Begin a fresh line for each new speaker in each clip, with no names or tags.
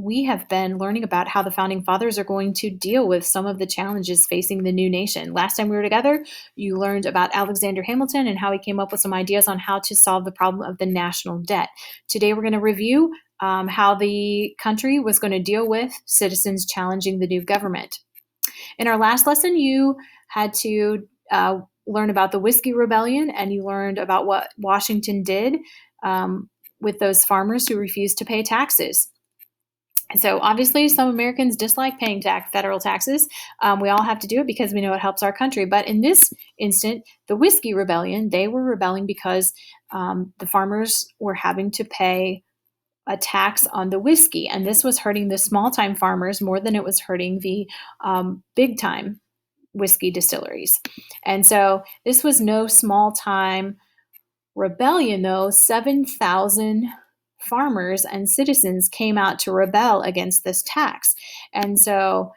we have been learning about how the Founding Fathers are going to deal with some of the challenges facing the new nation. Last time we were together, you learned about Alexander Hamilton and how he came up with some ideas on how to solve the problem of the national debt. Today, we're going to review how the country was going to deal with citizens challenging the new government. In our last lesson, you had to learn about the Whiskey Rebellion, and you learned about what Washington did with those farmers who refused to pay taxes. So obviously, some Americans dislike paying federal taxes. We all have to do it because we know it helps our country. But in this instant, the Whiskey Rebellion, they were rebelling because the farmers were having to pay a tax on the whiskey, and this was hurting the small-time farmers more than it was hurting the big-time whiskey distilleries. And so this was no small-time rebellion, though. 7,000 farmers and citizens came out to rebel against this tax. And so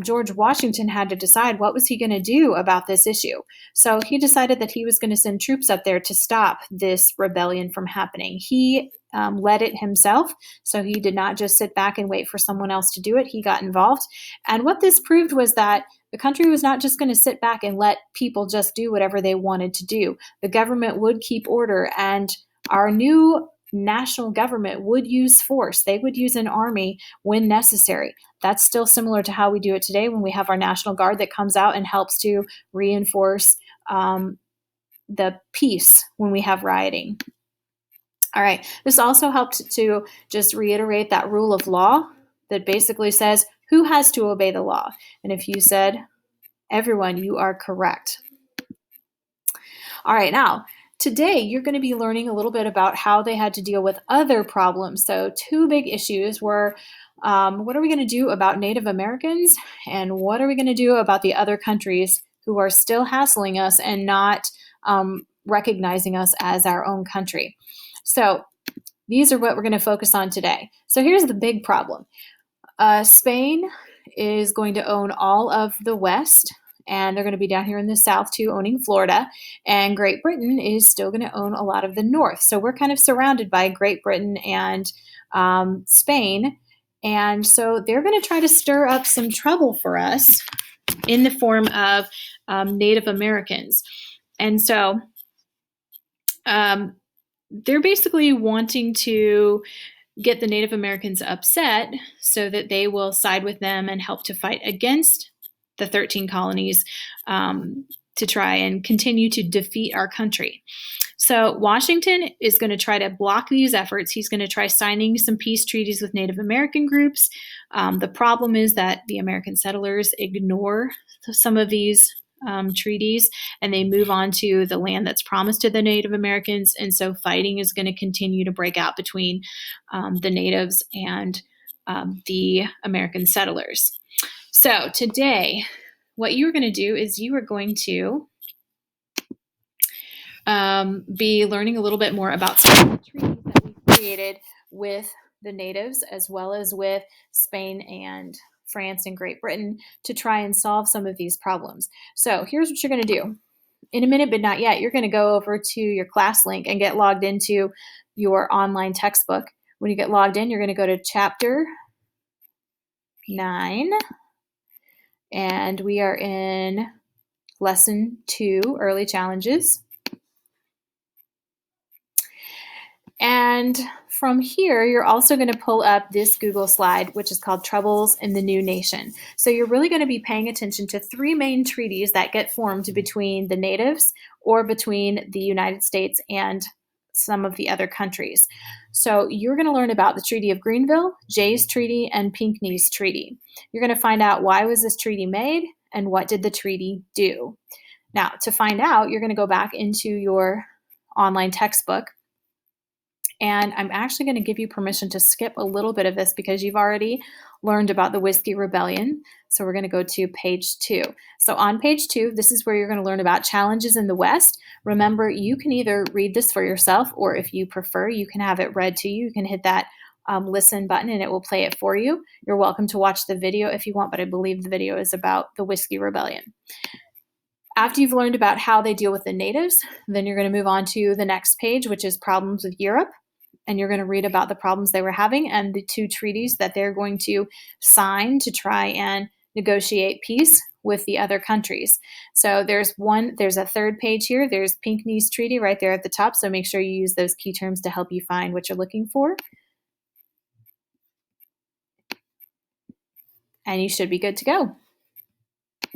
George Washington had to decide what was he going to do about this issue. So he decided that he was going to send troops up there to stop this rebellion from happening. He led it himself, so he did not just sit back and wait for someone else to do it. He got involved. And what this proved was that the country was not just going to sit back and let people just do whatever they wanted to do. The government would keep order, and our new national government would use force. They would use an army when necessary. That's still similar to how we do it today when we have our National Guard that comes out and helps to reinforce the peace when we have rioting. All right, this also helped to just reiterate that rule of law that basically says who has to obey the law. And if you said everyone, you are correct. All right, now, today you're going to be learning a little bit about how they had to deal with other problems. So two big issues were what are we going to do about Native Americans, and what are we going to do about the other countries who are still hassling us and not recognizing us as our own country. So these are what we're going to focus on today. So here's the big problem. Spain is going to own all of the West, and they're going to be down here in the South too, owning Florida. And Great Britain is still going to own a lot of the North. So we're kind of surrounded by Great Britain and Spain. And so they're going to try to stir up some trouble for us in the form of Native Americans. And so they're basically wanting to get the Native Americans upset so that they will side with them and help to fight against the 13 colonies to try and continue to defeat our country. So Washington is going to try to block these efforts. He's going to try signing some peace treaties with Native American groups. The problem is that the American settlers ignore some of these treaties, and they move on to the land that's promised to the Native Americans. And so fighting is going to continue to break out between the natives and the American settlers. So today, what you're going to do is you are going to be learning a little bit more about some of the treaties that we created with the natives, as well as with Spain and France and Great Britain, to try and solve some of these problems. So here's what you're going to do. In a minute, but not yet, you're going to go over to your class link and get logged into your online textbook. When you get logged in, you're going to go to chapter 9, and we are in lesson 2, early challenges. And from here, you're also going to pull up this Google slide, which is called Troubles in the New Nation. So you're really going to be paying attention to 3 main treaties that get formed between the natives or between the United States and some of the other countries. So you're going to learn about the Treaty of Greenville, Jay's Treaty, and Pinckney's Treaty. You're going to find out why was this treaty made and what did the treaty do. Now, to find out, you're going to go back into your online textbook. And I'm actually going to give you permission to skip a little bit of this because you've already learned about the Whiskey Rebellion. So we're going to go to page 2. So on page 2, this is where you're going to learn about challenges in the West. Remember, you can either read this for yourself, or if you prefer, you can have it read to you. You can hit that listen button and it will play it for you. You're welcome to watch the video if you want, but I believe the video is about the Whiskey Rebellion. After you've learned about how they deal with the natives, then you're going to move on to the next page, which is problems with Europe. and you're going to read about the problems they were having and the two treaties that they're going to sign to try and negotiate peace with the other countries. So there's a third page here. There's Pinckney's Treaty right there at the top. So make sure you use those key terms to help you find what you're looking for. And you should be good to go.